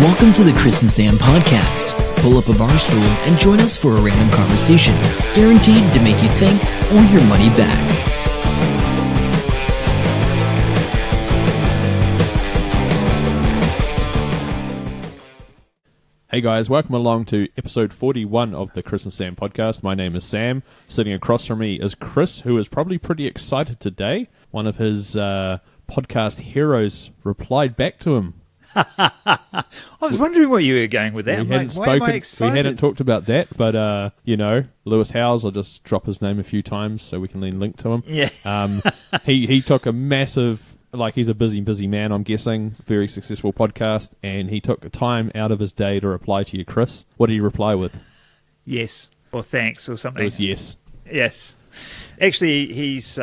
Welcome to the Chris and Sam podcast. Pull up a bar stool and join us for a random conversation, guaranteed to make you think or your money back. Hey guys, welcome along to episode 41 of the Chris and Sam podcast. My name is Sam. Sitting across from me is Chris, who is probably pretty excited today. One of his podcast heroes replied back to him. I was wondering where you were going with that. We hadn't talked about that, but Lewis Howes, I'll just drop his name a few times so we can then link to him. Yeah. He took a massive, he's a busy man, I'm guessing, very successful podcast, and he took time out of his day to reply to you, Chris. What did he reply with? Yes, or thanks, or something. It was yes. Yes. Actually, he's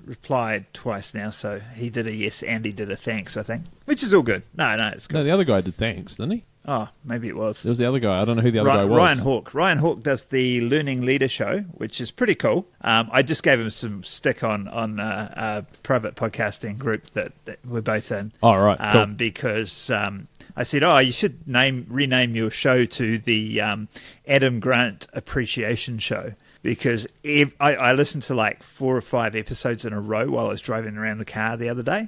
replied twice now, so he did a yes and he did a thanks, I think, which is all good. No, it's good. No, the other guy did thanks, didn't he? Oh, maybe it was. It was the other guy. I don't know who the other guy was. Ryan Hawke. Ryan Hawke does the Learning Leader show, which is pretty cool. I just gave him some stick on a private podcasting group that we're both in. Oh, right. Cool. Because I said, you should rename your show to the Adam Grant Appreciation Show. Because I listened to like 4 or 5 episodes in a row while I was driving around the car the other day,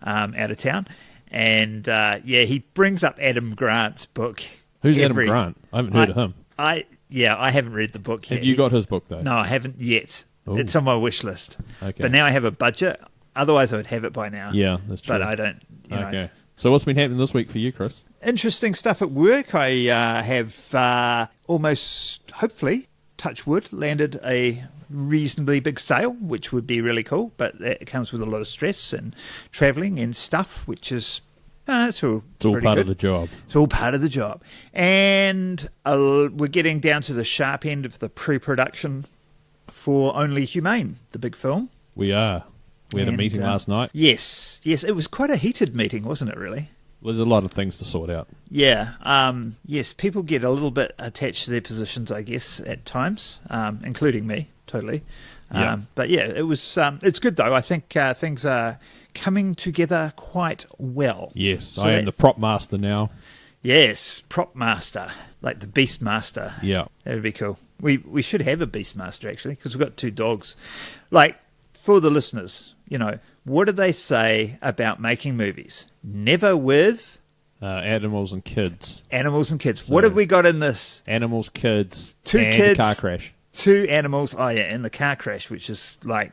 out of town. And, he brings up Adam Grant's book. Who's Adam Grant? I haven't heard of him. I haven't read the book yet. Have you got his book, though? No, I haven't yet. Ooh. It's on my wish list. Okay. But now I have a budget. Otherwise, I would have it by now. Yeah, that's true. But I don't, Okay. So what's been happening this week for you, Chris? Interesting stuff at work. I have almost, hopefully, touch wood, landed a reasonably big sale, which would be really cool, but it comes with a lot of stress and travelling and stuff, which is it's all part of the job. It's all part of the job. And we're getting down to the sharp end of the pre-production for Only Humane, the big film. We are. We had a meeting last night. Yes. It was quite a heated meeting, wasn't it, really? Well, there's a lot of things to sort out. Yeah. Yes, people get a little bit attached to their positions, I guess, at times, including me, totally. But yeah, it was. It's good though. I think things are coming together quite well. Yes, so I am the prop master now. Yes, prop master, like the beast master. Yeah, that would be cool. We should have a beast master actually, because we've got 2 dogs. Like, for the listeners, what do they say about making movies? Never with animals and kids. Animals and kids. So, what have we got in this? Animals, kids, 2 and kids, a car crash. 2 animals. Oh yeah, and the car crash, which is like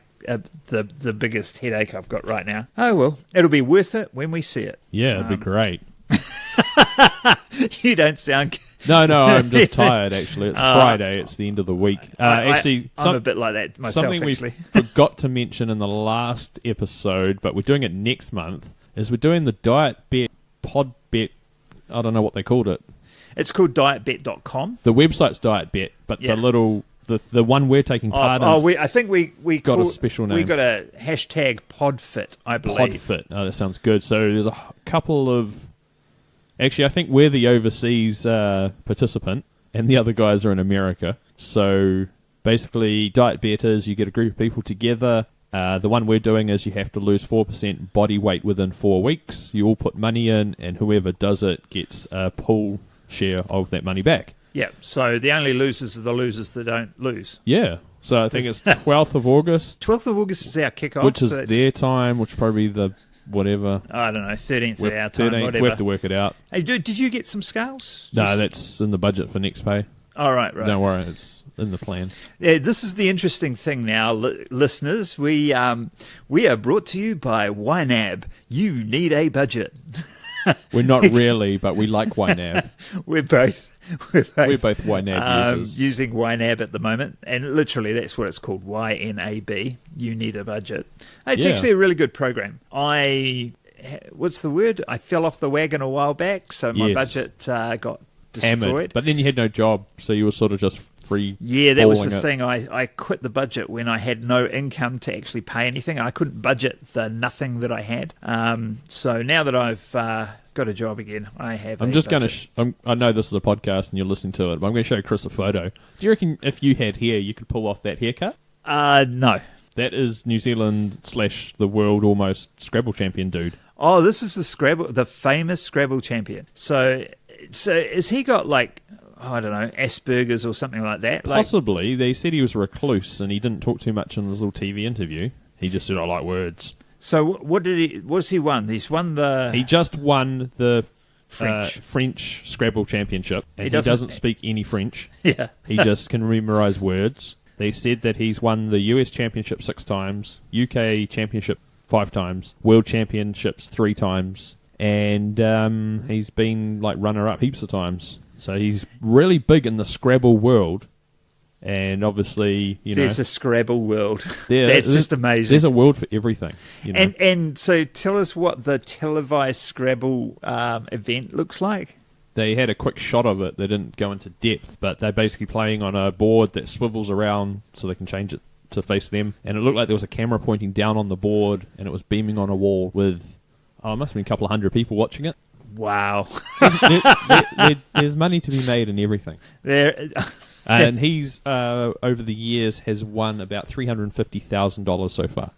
the biggest headache I've got right now. Oh well, it'll be worth it when we see it. Yeah, it'd be great. You don't sound. No, I'm just tired. Actually, it's Friday. It's the end of the week. I'm a bit like that myself. Something actually. we forgot to mention in the last episode, but we're doing it next month. Is we're doing the Diet Bet Pod Bet. I don't know what they called it. It's called dietbet.com. The website's Diet Bet, but the one we're taking part in. I think we got a special name. We got a hashtag PodFit, I believe. PodFit. Oh, that sounds good. So there's a couple of. Actually, I think we're the overseas participant, and the other guys are in America. So basically, Diet Bet is you get a group of people together. The one we're doing is you have to lose 4% body weight within 4 weeks. You all put money in, and whoever does it gets a pool share of that money back. Yeah, so the only losers are the losers that don't lose. Yeah, so I think it's 12th of August. 12th of August is our kickoff. Which is their time, which probably the whatever. I don't know, 13th of our time, 13th, whatever. We have to work it out. Hey, did you get some scales? No, that's in the budget for next pay. All right. Don't worry, it's in the plan. Yeah, this is the interesting thing now, listeners. We are brought to you by YNAB. You need a budget. We're not really, but we like YNAB. We're both YNAB users. Using YNAB at the moment, and literally that's what it's called, YNAB. You need a budget. It's actually a really good program. What's the word? I fell off the wagon a while back, so my budget got destroyed. Hammered. But then you had no job, so you were sort of just free. Yeah, that was the thing. I quit the budget when I had no income to actually pay anything. I couldn't budget the nothing that I had. So now that I've got a job again, I have. I'm just going to. I know this is a podcast and you're listening to it, but I'm going to show Chris a photo. Do you reckon if you had hair, you could pull off that haircut? No. That is New Zealand / the world almost Scrabble champion dude. Oh, this is the famous Scrabble champion. So So has he got like, I don't know, Asperger's or something like that? Like, Possibly. They said he was a recluse and he didn't talk too much in his little TV interview. He just said, I like words. so what's he won? He's won the... He just won the French. Scrabble championship, and he doesn't speak any French. Yeah. He just can memorize words. They said that he's won the US championship 6 times, UK championship 5 times, world championships 3 times, and he's been like runner-up heaps of times. So he's really big in the Scrabble world. And obviously, there's a Scrabble world. That's just amazing. There's a world for everything. And so tell us what the televised Scrabble event looks like. They had a quick shot of it. They didn't go into depth, but they're basically playing on a board that swivels around so they can change it to face them. And it looked like there was a camera pointing down on the board, and it was beaming on a wall with, it must have been a couple of hundred people watching it. Wow. There's money to be made in everything. And he's, over the years, has won about $350,000 so far.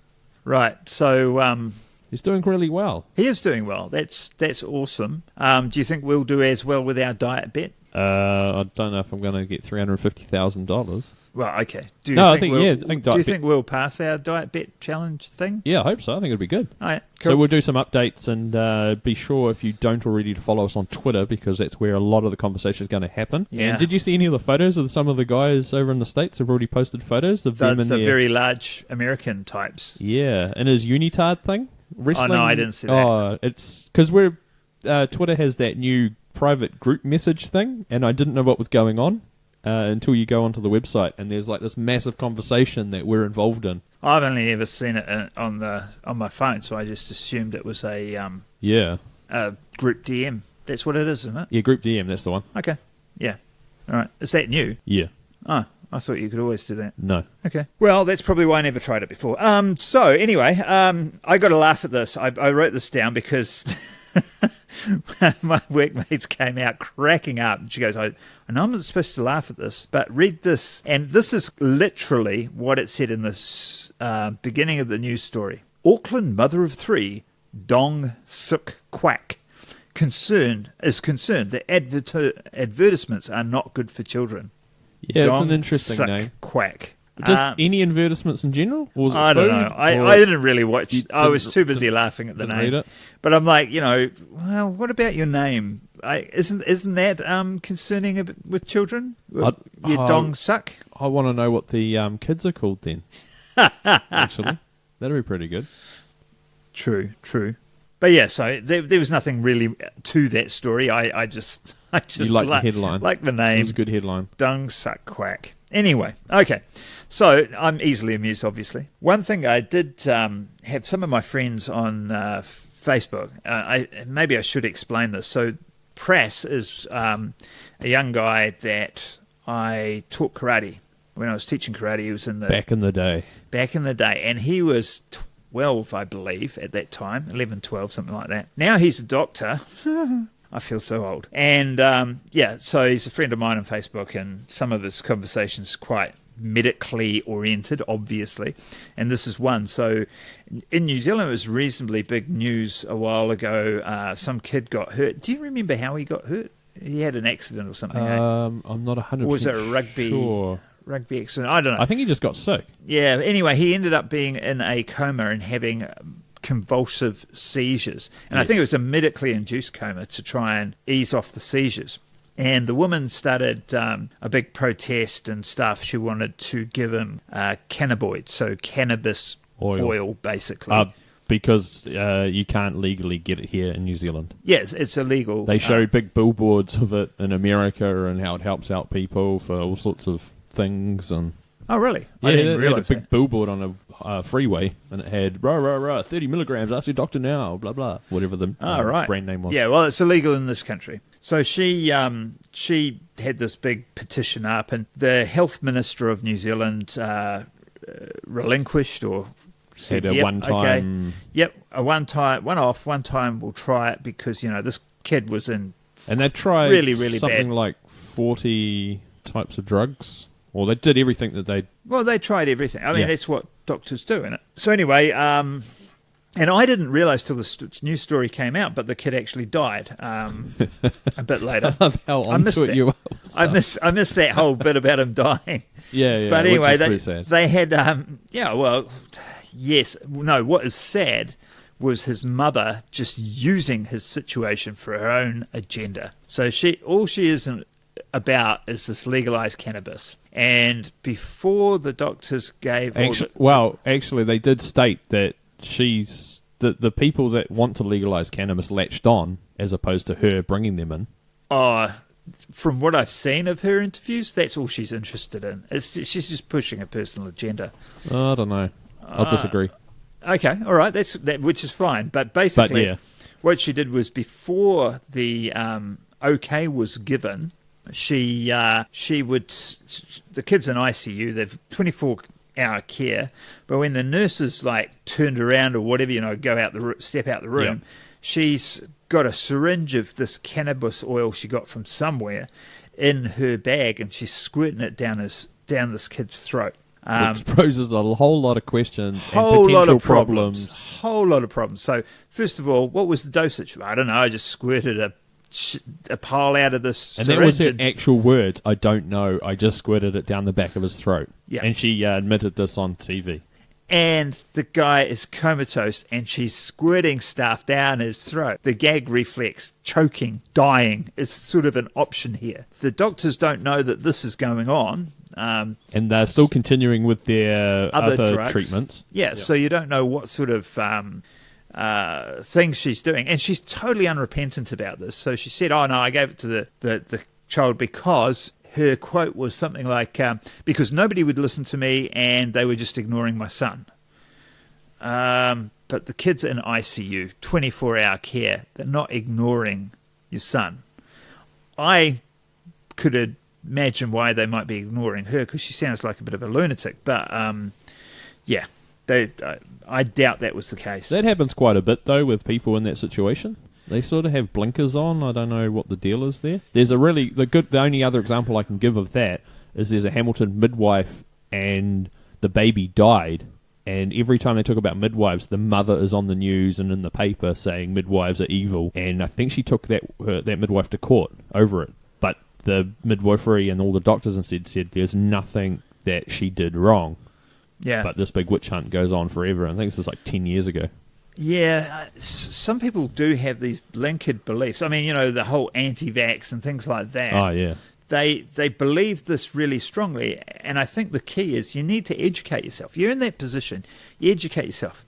Right. So he's doing really well. He is doing well. That's awesome. Do you think we'll do as well with our diet bet? I don't know if I'm going to get $350,000. Well, okay. Do you think we'll pass our diet bet challenge thing? Yeah, I hope so. I think it'll be good. All right, cool. So we'll do some updates, and be sure, if you don't already, to follow us on Twitter, because that's where a lot of the conversation is going to happen. Yeah. And did you see any of the photos of some of the guys over in the States have already posted photos of them in the their... very large American types? Yeah, in his unitard thing. Wrestling. Oh, no, I didn't see that. Oh, it's because Twitter has that new private group message thing, and I didn't know what was going on until you go onto the website, and there's like this massive conversation that we're involved in. I've only ever seen it on my phone, so I just assumed it was a group DM. That's what it is, isn't it? Yeah, group DM. That's the one. Okay. Yeah. All right. Is that new? Yeah. Oh, I thought you could always do that. No. Okay. Well, that's probably why I never tried it before. So anyway, I got to laugh at this. I wrote this down because my workmates came out cracking up. And she goes, I know I'm not supposed to laugh at this, but read this. And this is literally what it said in this beginning of the news story. Auckland mother of 3, Dong Suk Kwak, is concerned that advertisements are not good for children. Yeah, Dong it's an interesting Suk name. Kwak. Just any advertisements in general? Or was it I don't food? know. I didn't really watch. I was too busy didn't- laughing at the didn't name. read it? But I'm like, well, what about your name? Isn't that concerning a bit with children? Your Dong Suck? I want to know what the kids are called then. Actually, that'd be pretty good. True. But yeah, so there was nothing really to that story. I just You like the headline. like the It name. was a good headline. Dung Suck Quack. Anyway, okay. So I'm easily amused, obviously. One thing I did have some of my friends on Facebook. Maybe I should explain this. So Prass is a young guy that I taught karate. When I was teaching karate, he was in the... Back in the day. And he was 12, I believe, at that time. 11, 12, something like that. Now he's a doctor. I feel so old. And, so he's a friend of mine on Facebook, and some of his conversations are quite medically oriented, obviously. And this is one. So in New Zealand, it was reasonably big news a while ago. Some kid got hurt. Do you remember how he got hurt? He had an accident or something. I'm not 100% or was it a rugby? sure. Rugby accident? I don't know. I think he just got sick. Yeah. Anyway, he ended up being in a coma and having convulsive seizures. And Yes. I think it was a medically induced coma to try and ease off the seizures. And the woman started a big protest and stuff. She wanted to give him cannabinoids, so cannabis oil basically. Because you can't legally get it here in New Zealand. Yes, it's illegal. They showed big billboards of it in America and how it helps out people for all sorts of things. And oh, really? yeah, I didn't they had a realize big that. billboard on a freeway, and it had 30 milligrams. Ask your doctor now. Blah blah. Whatever the right. brand name was. Yeah, well, it's illegal in this country. So she had this big petition up, and the health minister of New Zealand relinquished or said, Had a one-time... a one time we'll try it because, this kid was in And they tried really, really something bad. like 40 types of drugs. Or they did everything that they... Well, they tried everything. I mean, Yeah. that's what doctors do, innit? So anyway, And I didn't realise till the news story came out, but the kid actually died a bit later. I love how onto it you are. I missed that whole bit about him dying. Yeah. But anyway, which is pretty sad. they had, yes. No, what is sad was his mother just using his situation for her own agenda. So all she isn't about is this legalised cannabis. And before the doctors gave... Actually, they did state that she's... The people that want to legalise cannabis latched on, as opposed to her bringing them in. From what I've seen of her interviews, that's all she's interested in. She's just pushing a personal agenda. I don't know. I'll disagree. Okay, all right, which is fine. But basically, what she did was before the okay was given, she would... The kid's in ICU, they've 24-hour care, but when the nurses turned around or whatever, step out the room, she's got a syringe of this cannabis oil she got from somewhere in her bag, and she's squirting it down this kid's throat. Which poses a whole lot of questions and potential problems. Whole lot of problems. So, first of all, what was the dosage? I don't know. I just squirted a pile out of this and syringe. that was her actual words. I don't know. I just squirted it down the back of his throat. Yeah. And she admitted this on TV. And the guy is comatose, and she's squirting stuff down his throat. The gag reflex, choking, dying is sort of an option here. The doctors don't know that this is going on. And they're still continuing with their other treatments. Yeah, so you don't know what sort of things she's doing. And she's totally unrepentant about this. So she said, oh, no, I gave it to the child because... Her quote was something like, because nobody would listen to me and they were just ignoring my son. But the kid's in ICU, 24-hour care. They're not ignoring your son. I could imagine why they might be ignoring her because she sounds like a bit of a lunatic. But, I doubt that was the case. That happens quite a bit, though, with people in that situation. They sort of have blinkers on. I don't know what the deal is there. There's the only other example I can give of that is there's a Hamilton midwife and the baby died. And every time they talk about midwives, the mother is on the news and in the paper saying midwives are evil. And I think she took that midwife to court over it. But the midwifery and all the doctors instead said there's nothing that she did wrong. Yeah. But this big witch hunt goes on forever. I think this is 10 years ago. Yeah, some people do have these blinkered beliefs. I mean, the whole anti-vax and things like that. Oh, yeah. They believe this really strongly, and I think the key is you need to educate yourself. You're in that position, you educate yourself.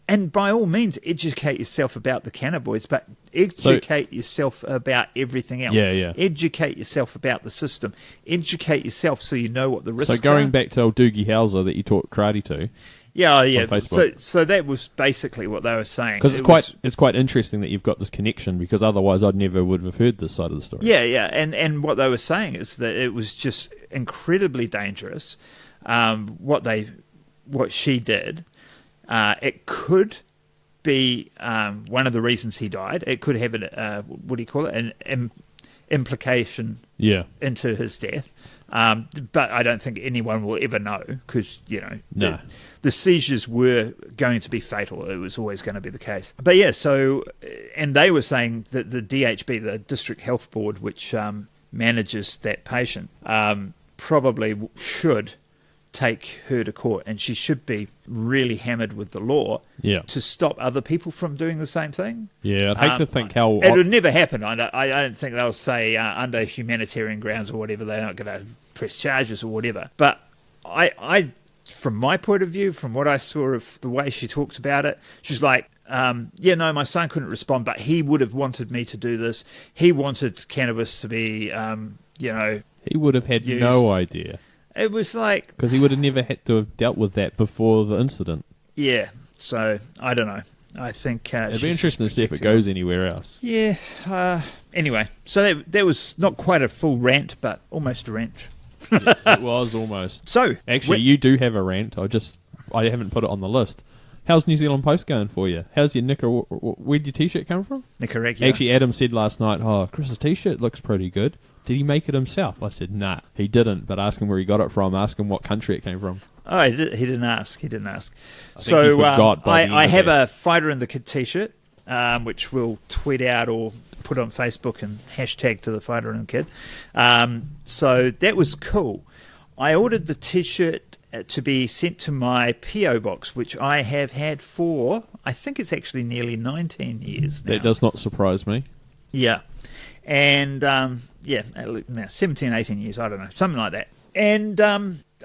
And by all means, educate yourself about the cannabinoids, but educate yourself about everything else. Yeah. Educate yourself about the system. Educate yourself so you know what the risks are. So going back to old Doogie Howser that you taught karate to... Yeah. So that was basically what they were saying. Because it's quite interesting that you've got this connection, because otherwise I never would have heard this side of the story. Yeah. And what they were saying is that it was just incredibly dangerous. What she did, it could be one of the reasons he died. It could have an implication into his death. But I don't think anyone will ever know because, the seizures were going to be fatal. It was always going to be the case. But yeah, and they were saying that the DHB, the District Health Board, which manages that patient, probably should take her to court, and she should be really hammered with the law to stop other people from doing the same thing. Yeah, I'd hate to think how... It would never happen. I don't think they'll say under humanitarian grounds or whatever, they're not going to press charges or whatever. But I, from my point of view, from what I saw of the way she talked about it, she's like, my son couldn't respond, but he would have wanted me to do this. He wanted cannabis to be, He would have had used. No idea. It was like... Because he would have never had to have dealt with that before the incident. Yeah, so I don't know. I think... it'd be interesting to see if it goes anywhere else. Yeah. Anyway, so that was not quite a full rant, but almost a rant. It was almost. So... Actually, you do have a rant. I haven't put it on the list. How's New Zealand Post going for you? How's your where'd your T-shirt come from? Nicaragua. Actually, Adam said last night, Chris's T-shirt looks pretty good. did he make it himself? I said, nah, he didn't, but ask him where he got it from, ask him what country it came from. Oh, he didn't ask. He didn't ask. I think he forgot by the end I of have that. a Fighter in the Kid t-shirt, which we'll tweet out or put on Facebook and hashtag to the Fighter in the Kid. So that was cool. I ordered the t-shirt to be sent to my P.O. box, which I have had for, I think it's actually nearly 19 years now. That does not surprise me. Yeah. And, 17, 18 years, I don't know, something like that. And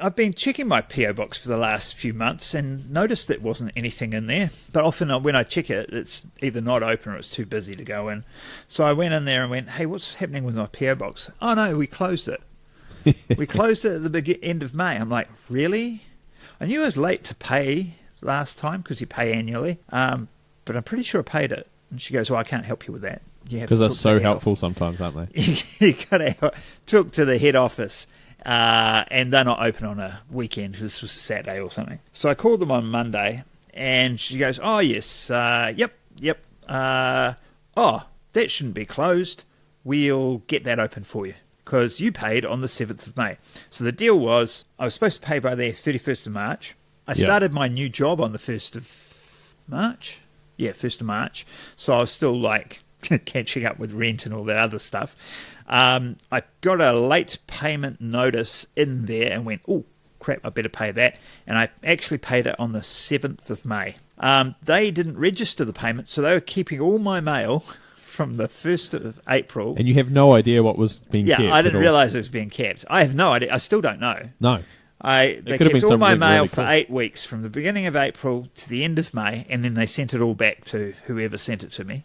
I've been checking my P.O. box for the last few months and noticed there wasn't anything in there. But often when I check it, it's either not open or it's too busy to go in. So I went in there and went, hey, what's happening with my P.O. box? Oh, no, we closed it. We closed it at the end of May. I'm like, really? I knew I was late to pay last time because you pay annually, but I'm pretty sure I paid it. And she goes, well, I can't help you with that. Because they're so helpful sometimes, aren't they? You got to talk to the head office, and they're not open on a weekend. This was Saturday or something. So I called them on Monday, and she goes, oh, yes, yep. Oh, that shouldn't be closed. We'll get that open for you because you paid on the 7th of May. So the deal was I was supposed to pay by the 31st of March. I started my new job on the 1st of March. Yeah, 1st of March. So I was still like catching up with rent and all that other stuff. I got a late payment notice in there and went, oh, crap, I better pay that. And I actually paid it on the 7th of May. They didn't register the payment, so they were keeping all my mail from the 1st of April. And you have no idea what was being kept. Yeah, I didn't realise it was being kept. I have no idea. I still don't know. No. They kept all my mail for 8 weeks, from the beginning of April to the end of May, and then they sent it all back to whoever sent it to me,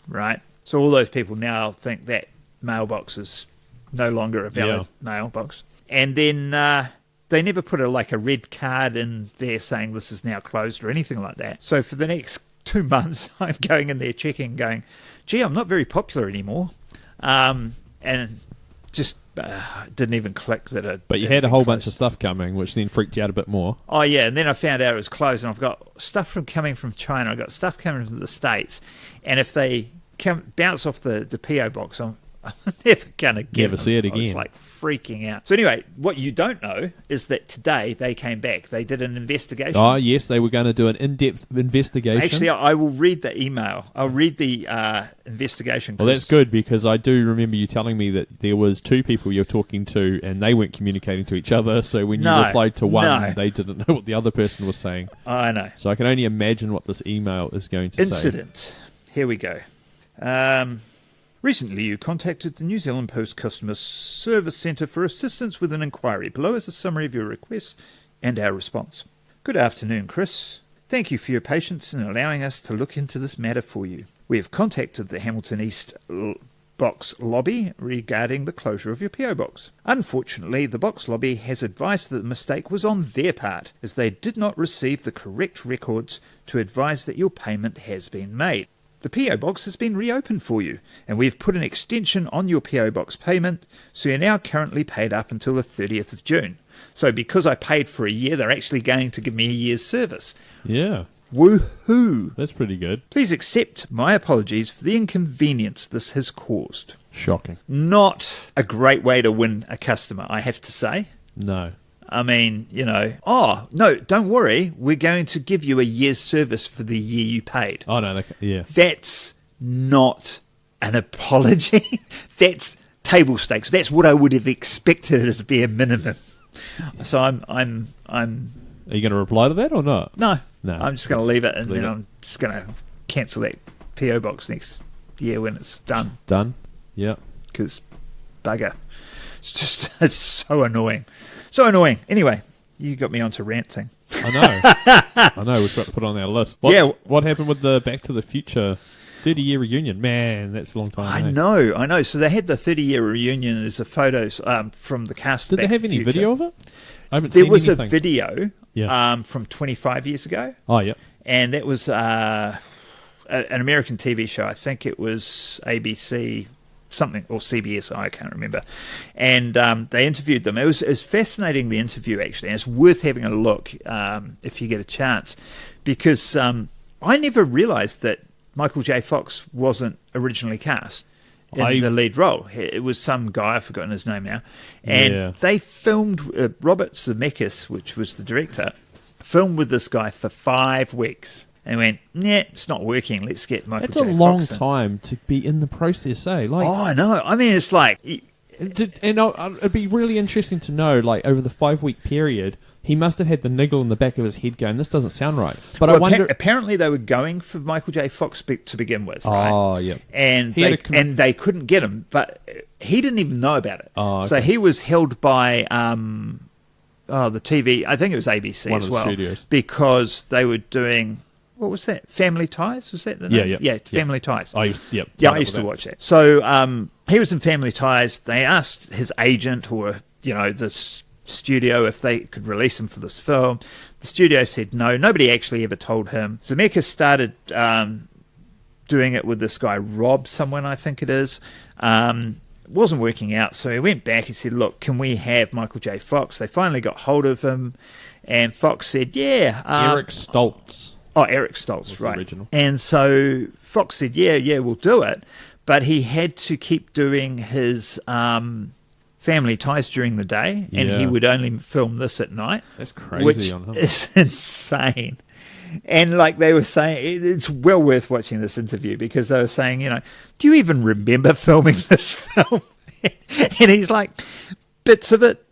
right? So all those people now think that mailbox is no longer a valid mailbox. And then they never put a red card in there saying this is now closed or anything like that. So for the next 2 months, I'm going in there checking, going, gee, I'm not very popular anymore. And just didn't even click that it. But you had a whole bunch of stuff coming, which then freaked you out a bit more. Oh, yeah, and then I found out it was closed, and I've got stuff coming from China, I've got stuff coming from the States, and if they bounce off the P.O. box, I'm never going to get Never see it I was again. Freaking out. So anyway, what you don't know is that today they came back. They did an investigation. Oh, yes, they were going to do an in-depth investigation. Actually, I will read the email. I'll read the investigation. Well, that's good, because I do remember you telling me that there was 2 people you're talking to and they weren't communicating to each other, so when you replied to one, they didn't know what the other person was saying. I know. So I can only imagine what this email is going to say. Incident. Here we go. Recently, you contacted the New Zealand Post Customer Service Centre for assistance with an inquiry. Below is a summary of your request and our response. Good afternoon, Chris. Thank you for your patience in allowing us to look into this matter for you. We have contacted the Hamilton East Box Lobby regarding the closure of your P.O. box. Unfortunately, the Box Lobby has advised that the mistake was on their part, as they did not receive the correct records to advise that your payment has been made. The P.O. box has been reopened for you, and we've put an extension on your P.O. box payment, so you're now currently paid up until the 30th of June. So because I paid for a year, they're actually going to give me a year's service. Yeah. Woohoo! That's pretty good. Please accept my apologies for the inconvenience this has caused. Shocking. Not a great way to win a customer, I have to say. No. I mean, oh, no, don't worry. We're going to give you a year's service for the year you paid. Oh, no, yeah. That's not an apology. That's table stakes. That's what I would have expected as bare minimum. So I'm. Are you going to reply to that or not? No. No. I'm just going to leave it, and then I'm just going to cancel that P.O. box next year when it's done. Done? Yeah. Because bugger. It's so annoying. So annoying. Anyway, you got me onto rant thing. I know. We've got to put it on our list. What happened with the Back to the Future 30-year reunion? Man, that's a long time. I know. So they had the 30-year reunion as the photos from the cast. Did they have any video of it? I haven't seen anything. There was a video Yeah. From 25 years ago. Oh, yeah. And that was an American TV show. I think it was ABC something, or CBS, I can't remember. And they interviewed them. It was fascinating, the interview, actually. And it's worth having a look if you get a chance. Because I never realised that Michael J. Fox wasn't originally cast. in the lead role. It was some guy, I've forgotten his name now. And they filmed, Robert Zemeckis, which was the director, filmed with this guy for 5 weeks. And went, nah, it's not working. Let's get Michael J. Fox in. That's a long time to be in the process, eh? Like, oh, I know. I mean, it's like... it'd be really interesting to know, like, over the 5-week period, he must have had the niggle in the back of his head going, this doesn't sound right. But I wonder... Apparently they were going for Michael J. Fox to begin with, right? Oh, yeah. And they couldn't get him, but he didn't even know about it. Oh, okay. So he was held by... the TV, I think it was ABC as well. Studios. Because they were doing... What was that? Family Ties? Was that the name? Yeah, Family Ties. I used to watch that. So he was in Family Ties. They asked his agent or, the studio if they could release him for this film. The studio said no. Nobody actually ever told him. Zemeckis started doing it with this guy, Rob, someone I think it is. Wasn't working out. So he went back and said, look, can we have Michael J. Fox? They finally got hold of him. And Fox said, yeah. Eric Stoltz. Oh, Eric Stoltz, right. Original. And so Fox said, yeah, we'll do it. But he had to keep doing his Family Ties during the day, and he would only film this at night. That's crazy which on him. It's insane. And like they were saying, it's well worth watching this interview because they were saying, do you even remember filming this film? And he's like, bits of it.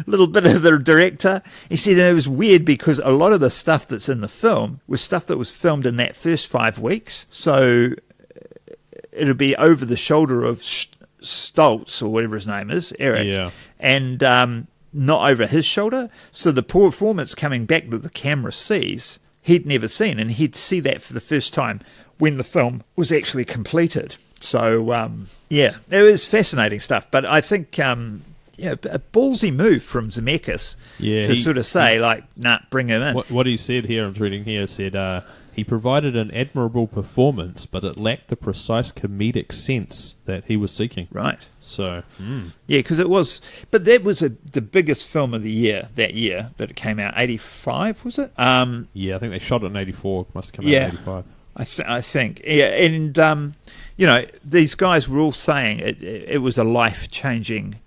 Little bit of the director. He said it was weird because a lot of the stuff that's in the film was stuff that was filmed in that first 5 weeks. So it'll be over the shoulder of Stoltz or whatever his name is, Eric, and not over his shoulder. So the performance coming back that the camera sees, he'd never seen, and he'd see that for the first time when the film was actually completed. So it was fascinating stuff. But I think. A ballsy move from Zemeckis to sort of say, nah, bring him in. What he said here, I'm reading here, said he provided an admirable performance, but it lacked the precise comedic sense that he was seeking. Right. So, yeah, because it was... But that was the biggest film of the year, that year, that it came out. 85, was it? Yeah, I think they shot it in 84. Must have come out in 85. I think. Yeah, and, these guys were all saying it was a life-changing...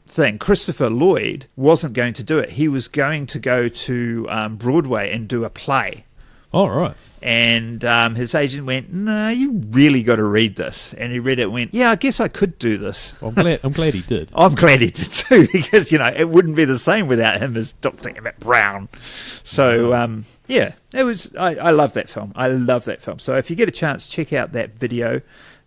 thing. Christopher Lloyd wasn't going to do it. He was going to go to Broadway and do a play. Oh, right. And his agent went, "No, you really got to read this." And he read it and went, "Yeah, I guess I could do this." Well, I'm glad he did. I'm glad he did too, because it wouldn't be the same without him as Dr. Emmett Brown. So it was. I love that film. I love that film. So if you get a chance, check out that video.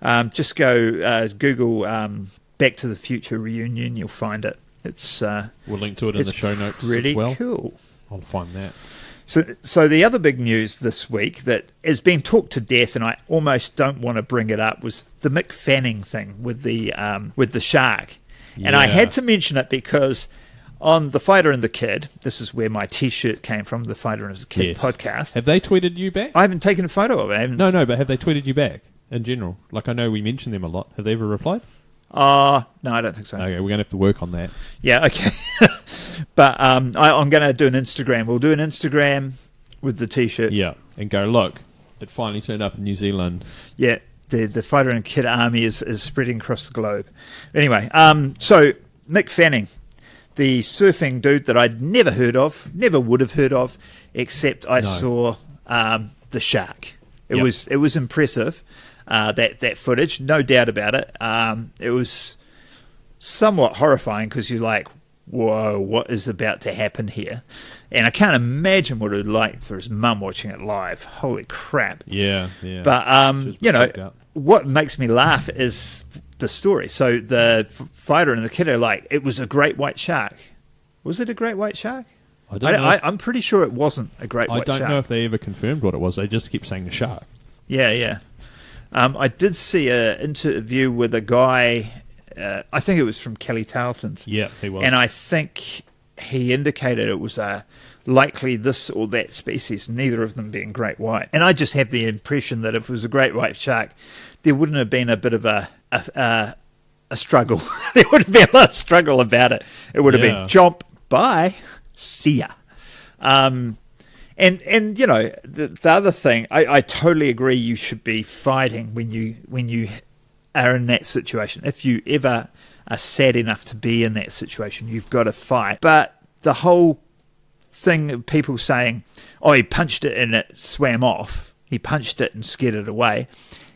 Just go Google. Back to the Future reunion, you'll find it. It's we'll link to it in the show notes pretty as well. Cool. I'll find that. So the other big news this week that has been talked to death, and I almost don't want to bring it up, was the Mick Fanning thing with the shark. Yeah. And I had to mention it because on The Fighter and the Kid, this is where my T-shirt came from, the Fighter and the Kid podcast. Have they tweeted you back? I haven't taken a photo of it. No, but have they tweeted you back in general? Like, I know we mention them a lot. Have they ever replied? No, I don't think so. Okay, we're going to have to work on that. Yeah, okay. But I'm going to do an Instagram. We'll do an Instagram with the T-shirt. Yeah, and go, look, it finally turned up in New Zealand. Yeah, the Fighter and Kid army is spreading across the globe. Anyway, so Mick Fanning, the surfing dude that I'd never heard of, never would have heard of, except I saw the shark. It was impressive. That footage, no doubt about it. It was somewhat horrifying because you're like, whoa, what is about to happen here? And I can't imagine what it would be like for his mum watching it live. Holy crap. Yeah. But, what makes me laugh is the story. So the fighter and the kid are like, it was a great white shark. Was it a great white shark? I don't know. I'm pretty sure it wasn't a great white shark. I don't know if they ever confirmed what it was. They just keep saying a shark. Yeah. I did see an interview with a guy, I think it was from Kelly Tarleton's. Yeah, he was. And I think he indicated it was likely this or that species, neither of them being great white. And I just have the impression that if it was a great white shark, there wouldn't have been a bit of a struggle. There wouldn't be a lot of struggle about it. It would have been jump, bye, see ya. And you know, the other thing, I totally agree. You should be fighting when you are in that situation. If you ever are sad enough to be in that situation, you've got to fight. But the whole thing of people saying, "Oh, he punched it and it swam off. He punched it and scared it away."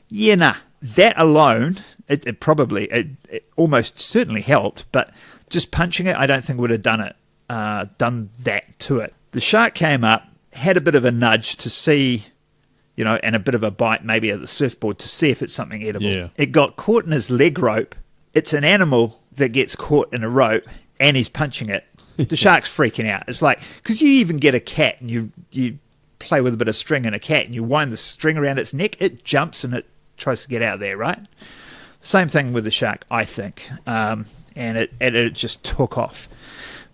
Yeah, nah. That alone, it almost certainly helped. But just punching it, I don't think would have done that to it. The shark came up, had a bit of a nudge to see, you know, and a bit of a bite maybe at the surfboard to see if it's something edible. Yeah. It got caught in his leg rope. It's an animal that gets caught in a rope and he's punching it. The shark's freaking out. It's like, because you even get a cat and you play with a bit of string in a cat and you wind the string around its neck, it jumps and it tries to get out of there, right? Same thing with the shark, I think. And it just took off.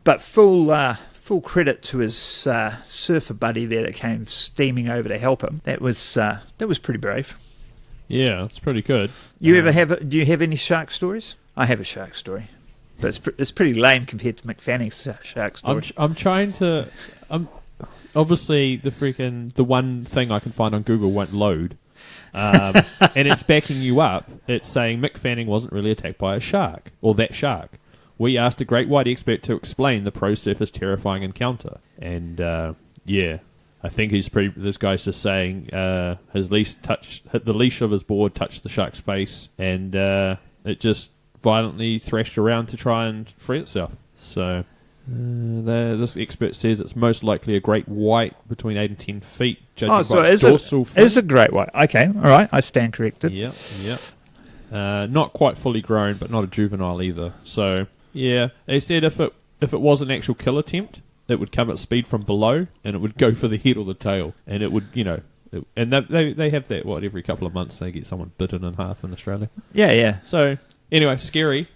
But full credit to his surfer buddy there that came steaming over to help him. That was pretty brave. Yeah, it's pretty good. Do you have any shark stories? I have a shark story, but it's pretty lame compared to Mick Fanning's shark story. Obviously the one thing I can find on Google won't load, and it's backing you up. It's saying Mick Fanning wasn't really attacked by a shark or that shark. We asked a great white expert to explain the pro-surfer's terrifying encounter, and I think this guy's just saying his the leash of his board touched the shark's face, and it just violently thrashed around to try and free itself. So this expert says it's most likely a great white between 8 and 10 feet, judging by its dorsal fin. It's a great white. Okay, all right, I stand corrected. Yep. Not quite fully grown, but not a juvenile either. So yeah, they said if it was an actual kill attempt, it would come at speed from below, and it would go for the head or the tail, and it would, you know, and they have that every couple of months they get someone bitten in half in Australia. Yeah. So anyway, scary.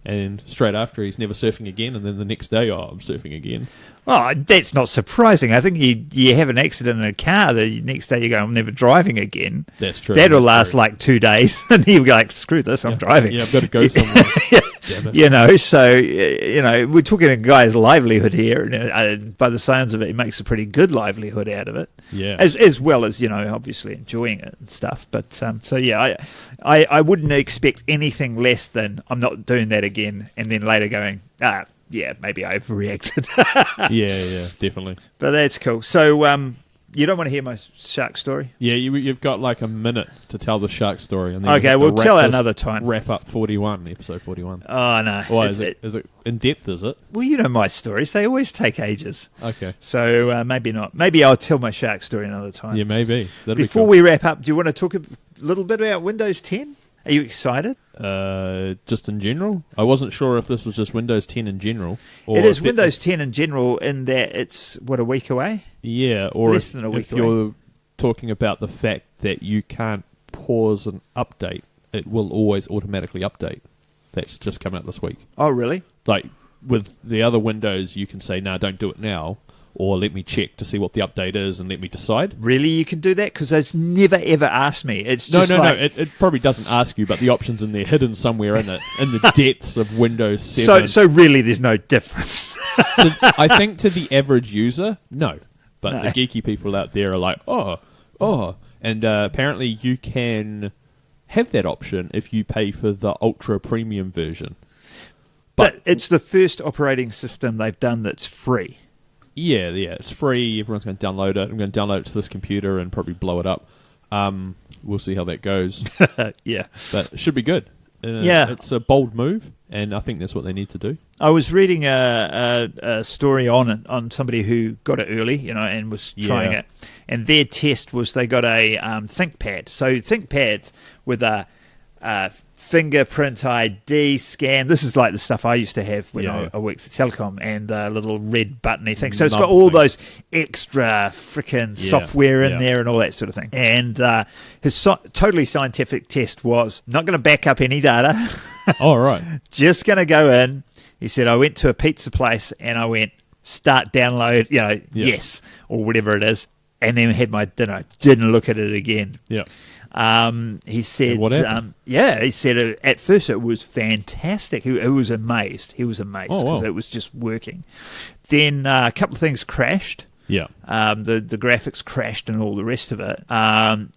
And straight after, he's never surfing again, and then the next day, I'm surfing again. Oh, that's not surprising. I think you have an accident in a car, the next day you go, I'm never driving again. That's true. That'll last like 2 days, and you go like, screw this, I'm driving. Yeah, I've got to go somewhere. You know, so, you know, we're talking a guy's livelihood here, and by the sounds of it, he makes a pretty good livelihood out of it. Yeah. As well as, you know, obviously enjoying it and stuff. But, so yeah, I wouldn't expect anything less than I'm not doing that again, and then later going, yeah, maybe I overreacted. yeah, definitely. But that's cool. So, you don't want to hear my shark story? Yeah, you've got like a minute to tell the shark story. And then okay, we'll tell it another time. Wrap up episode 41. Oh, no. Why, is it in depth, is it? Well, you know my stories. They always take ages. Okay. So, maybe not. Maybe I'll tell my shark story another time. Yeah, maybe. Before we wrap up, do you want to talk a little bit about Windows 10? Are you excited? Just in general? I wasn't sure if this was just Windows 10 in general. Or it is Windows 10 in general in that it's, a week away? Yeah, or less than a week away. You're talking about the fact that you can't pause an update, it will always automatically update. That's just come out this week. Oh, really? Like, with the other Windows, you can say, no, don't do it now, or let me check to see what the update is and let me decide. Really, you can do that? Because it's never, ever asked me. It's just no. It probably doesn't ask you, but the option's in there, hidden somewhere in it, in the depths of Windows 7. So really, there's no difference. I think to the average user, no. But the geeky people out there are like, oh. And apparently you can have that option if you pay for the ultra premium version. But it's the first operating system they've done that's free. Yeah, it's free. Everyone's going to download it. I'm going to download it to this computer and probably blow it up. We'll see how that goes. Yeah. But it should be good. Yeah. It's a bold move, and I think that's what they need to do. I was reading a story on somebody who got it early, you know, and was trying it. And their test was they got a ThinkPad. So ThinkPads with a fingerprint ID scan. This is like the stuff I used to have when I worked at Telecom, and the little red buttony thing. So it's got all those extra freaking software in there and all that sort of thing. And his totally scientific test was not going to back up any data. All right. Just going to go in. He said, I went to a pizza place and I went, start download, yes, or whatever it is, and then had my dinner. Didn't look at it again. Yeah. He said, he said at first it was fantastic. He was amazed. He was amazed because it was just working. Then a couple of things crashed. Yeah. The graphics crashed and all the rest of it.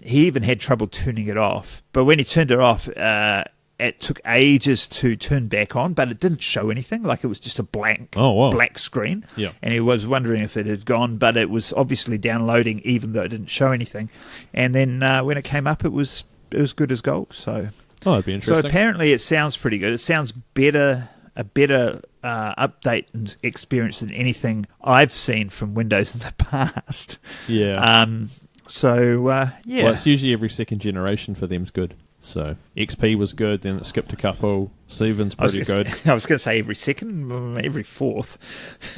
He even had trouble turning it off. But when he turned it off, it took ages to turn back on, but it didn't show anything. Like, it was just a black screen. Yeah. And he was wondering if it had gone, but it was obviously downloading, even though it didn't show anything. And then when it came up, it was good as gold. So, that'd be interesting. So apparently, it sounds pretty good. It sounds better. A better update and experience than anything I've seen from Windows in the past. Yeah. Well, it's usually every second generation for them's good. So XP was good, then it skipped a couple. 7's pretty good. I was going to say every second, every fourth.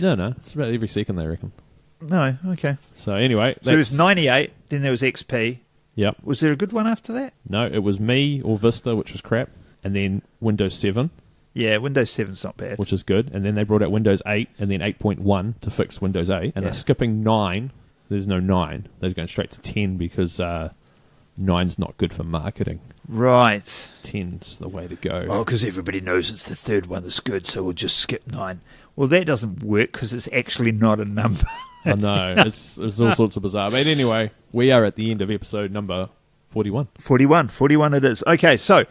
No, it's about every second, they reckon. No, okay. So anyway, so it was 98. Then there was XP. Yep. Was there a good one after that? No, it was Me or Vista, which was crap, and then Windows 7. Yeah, Windows 7's not bad. Which is good. And then they brought out Windows 8 and then 8.1 to fix Windows 8. And they're skipping 9. There's no 9. They're going straight to 10 because 9's not good for marketing. Right. 10's the way to go. Oh, because everybody knows it's the third one that's good, so we'll just skip 9. Well, that doesn't work because it's actually not a number. I know. It's all sorts of bizarre. But anyway, we are at the end of episode number 41. 41 it is. Okay, so...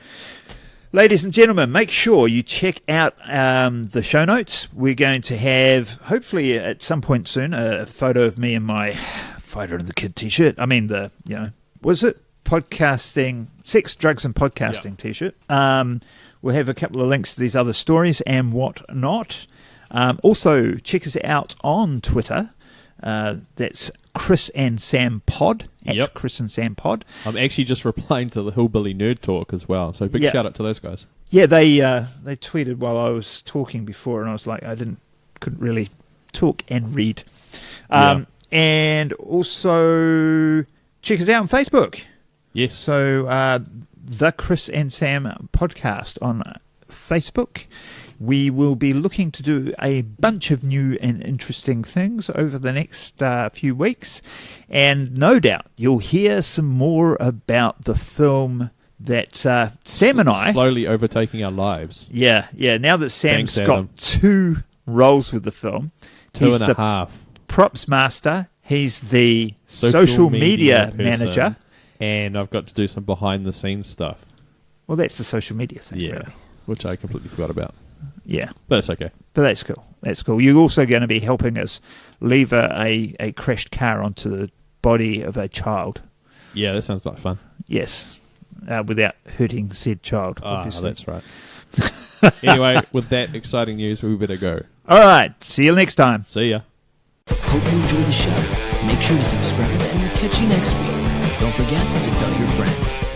ladies and gentlemen, make sure you check out the show notes. We're going to have, hopefully at some point soon, a photo of me in my Fighter and the Kid t-shirt. I mean, was it podcasting, sex, drugs and podcasting t-shirt. We'll have a couple of links to these other stories and whatnot. Also, check us out on Twitter. That's Chris and Sam Pod. At Chris and Sam Pod. I'm actually just replying to the Hillbilly Nerd Talk as well. So big shout out to those guys. Yeah, they tweeted while I was talking before, and I was like, couldn't really talk and read. And also check us out on Facebook. Yes. So the Chris and Sam Podcast on Facebook. We will be looking to do a bunch of new and interesting things over the next few weeks. And no doubt you'll hear some more about the film that Sam and I... slowly overtaking our lives. Yeah. Now that Sam's Thanks, got Adam. 2 roles with the film. Two and a half. Props master. He's the social media manager. And I've got to do some behind-the-scenes stuff. Well, that's the social media thing, really. Which I completely forgot about. Yeah. But it's okay. But that's cool. That's cool. You're also going to be helping us lever a crashed car onto the body of a child. Yeah, that sounds like fun. Yes. Without hurting said child, obviously. That's right. Anyway, with that exciting news, we better go. All right. See you next time. See ya. Hope you enjoyed the show. Make sure to subscribe and we'll catch you next week. Don't forget to tell your friend.